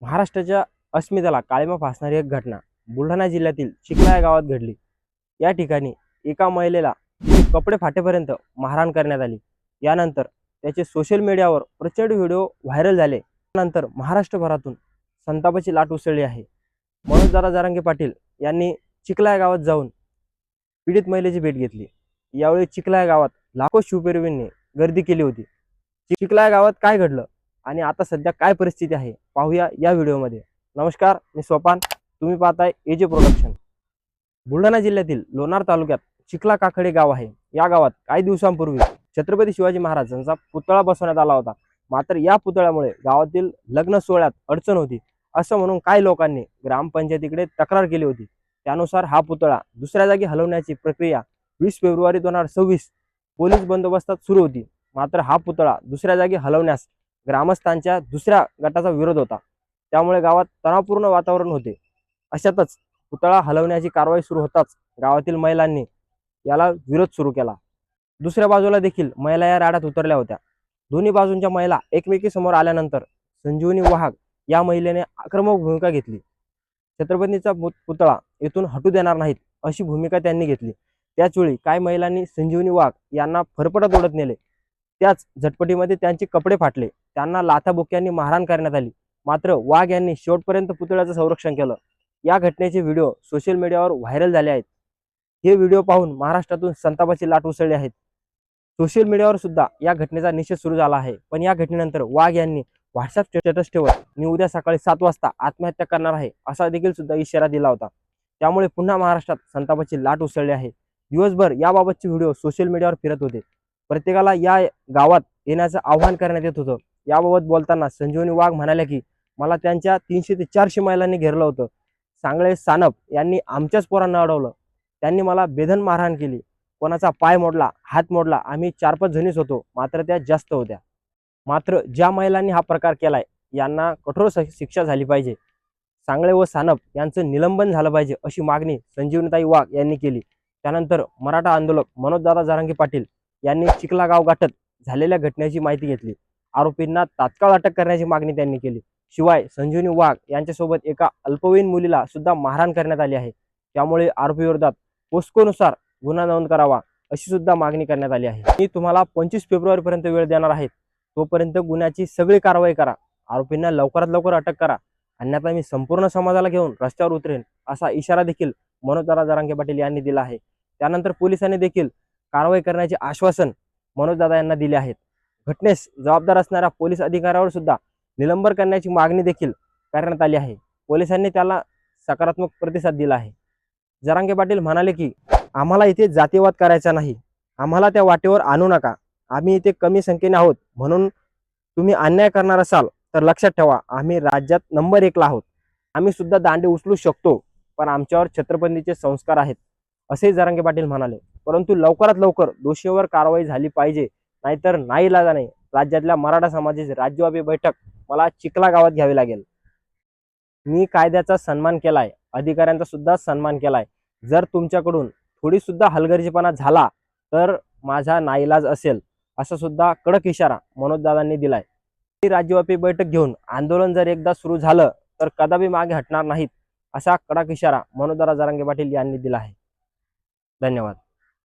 महाराष्ट्राच्या अस्मितेला काळिमा फासणारी एक घटना बुलढाणा जिल्ह्यातील चिखला या गावात घडली। या ठिकाणी एका महिलेला कपडे फाटेपर्यंत मारहाण करण्यात आली। यानंतर त्याचे सोशल मीडियावर प्रचंड व्हिडिओ व्हायरल झाले। त्यानंतर महाराष्ट्रभरातून संतापाची लाट उसळली आहे। मनोजदादा जरांगे पाटील यांनी चिखला या गावात जाऊन पीडित महिलेची भेट घेतली। यावेळी चिखला या गावात लाखो शिवप्रेमींनी गर्दी केली होती। चिखला या गावात काय घडलं आणि आता सध्या काय परिस्थिती आहे पाहूया या व्हिडिओमध्ये। नमस्कार, मी सोपान, तुम्ही पाहताय एजे प्रोडक्शन। बुलढाणा जिल्ह्यातील लोणार तालुक्यात चिखला काकडे गाव आहे। या गावात काही दिवसांपूर्वी छत्रपती शिवाजी महाराजांचा पुतळा बसवण्यात आला होता। मात्र या पुतळ्यामुळे गावातील लग्न सोहळ्यात अडचण होती असं म्हणून काही लोकांनी ग्रामपंचायतीकडे तक्रार केली होती। त्यानुसार हा पुतळा दुसऱ्या जागी हलवण्याची प्रक्रिया 20 फेब्रुवारी 2026 पोलीस बंदोबस्तात सुरू होती। मात्र हा पुतळा दुसऱ्या जागी हलवण्यास ग्रामस्थांच्या दुसऱ्या गटाचा विरोध होता। त्यामुळे गावात तणावपूर्ण वातावरण होते। अशातच पुतळा हलवण्याची कारवाई सुरू होताच गावातील महिलांनी याला विरोध सुरू केला। दुसऱ्या बाजूला देखील महिला या राड्यात उतरल्या होत्या। दोन्ही बाजूंच्या महिला एकमेकींसमोर आल्यानंतर संजीवनी वाघ या महिलेने आक्रमक भूमिका घेतली। छत्रपतींचा पुतळा येथून हटू देणार नाहीत अशी भूमिका त्यांनी घेतली। त्याचवेळी काही महिलांनी संजीवनी वाघ यांना फरफटत ओढत नेले। त्याच झटपटीमध्ये त्यांचे कपडे फाटले, त्यांना लाथाबुक्क्यांनी मारहाण करण्यात आली। मात्र वाघ यांनी शेवटपर्यंत पुतळ्याचं संरक्षण केलं। या घटनेचे व्हिडिओ सोशल मीडियावर व्हायरल झाले आहेत। हे व्हिडिओ पाहून महाराष्ट्रातून संतापाची लाट उसळली आहे। सोशल मीडियावर सुद्धा या घटनेचा निषेध सुरू झाला आहे। पण या घटनेनंतर वाघ यांनी व्हॉट्सअप स्टेटस ठेवत मी उद्या सकाळी 7 वाजता आत्महत्या करणार आहे असा देखील सुद्धा इशारा दिला होता। त्यामुळे पुन्हा महाराष्ट्रात संतापाची लाट उसळली आहे। दिवसभर याबाबतचे व्हिडिओ सोशल मीडियावर फिरत होते। प्रत्येकाला या गावात येण्याचं आवाहन करण्यात येत होतं। याबाबत बोलताना संजीवनी वाघ म्हणाल्या की मला त्यांच्या 300 ते 400 महिलांनी घेरलं होतं। सांगळे सानप यांनी आमच्याच पोरांना अडवलं। त्यांनी मला बेधन मारहाण केली, कोणाचा पाय मोडला, हात मोडला। आम्ही 4-5 जणीच होतो, मात्र त्या जास्त होत्या। मात्र ज्या महिलांनी हा प्रकार केलाय यांना कठोर शिक्षा झाली पाहिजे। सांगळे व सानप यांचं निलंबन झालं पाहिजे अशी मागणी संजीवनीताई वाघ यांनी केली। त्यानंतर मराठा आंदोलक मनोजदादा जरांगे पाटील यांनी चिखला गाव गाठत झालेल्या घटनेची माहिती घेतली। आरोपींना तात्काळ अटक करण्याची मागणी त्यांनी केली। शिवाय संजीवनी वाघ यांच्यासोबत एका अल्पवयीन मुलीला सुद्धा मारहाण करण्यात आली आहे। त्यामुळे आरोपी विरोधात पोस्कोनुसार गुन्हा नोंद करावा अशी सुद्धा मागणी करण्यात आली आहे। मी तुम्हाला 25 फेब्रुवारीपर्यंत वेळ देणार आहे, तोपर्यंत गुन्ह्याची सगळी कारवाई करा, आरोपींना लवकरात लवकर अटक करा, अन्यथा मी संपूर्ण समाजाला घेऊन रस्त्यावर उतरेन असा इशारा देखील मनोजदादा जरांगे पाटील यांनी दिला आहे। त्यानंतर पोलिसांनी देखील कारवाई करण्याचे आश्वासन मनोजदादा यांना दिले आहेत। घटनेस जबाबदार असणाऱ्या पोलीस अधिकाऱ्यावर सुद्धा निलंबन करण्याची मागणी देखील करण्यात आली आहे। पोलिसांनी त्याला सकारात्मक प्रतिसाद दिला आहे। जरांगे पाटील म्हणाले की आम्हाला इथे जातीवाद करायचा नाही, आम्हाला त्या वाटेवर आणू नका। आम्ही इथे कमी संख्येने आहोत, म्हणून तुम्ही अन्याय करणार असाल तर लक्षात ठेवा आम्ही राज्यात नंबर 1 ला आहोत। आम्ही सुद्धा दांडे उचलू शकतो, पण आमच्यावर छत्रपतींचे संस्कार आहेत असे जरांगे पाटील म्हणाले। परंतु लवकरात लवकर दोषींवर कारवाई झाली पाहिजे, नाहीतर नाईलाजाने राज्यातल्या मराठा समाजाची राज्यव्यापी बैठक मला चिखला गावात घ्यावी लागेल। मी कायद्याचा सन्मान केलाय, अधिकाऱ्यांचा सुद्धा सन्मान केलाय। जर तुमच्याकडून थोडी सुद्धा हलगर्जीपणा झाला तर माझा नाईलाज असेल असा सुद्धा कडक इशारा मनोजदादांनी दिलाय। ही राज्यव्यापी बैठक घेऊन आंदोलन जर एकदा सुरू झालं तर कदापि मागे हटणार नाहीत असा कडक इशारा मनोजदादा जरांगे पाटील यांनी दिला आहे। धन्यवाद।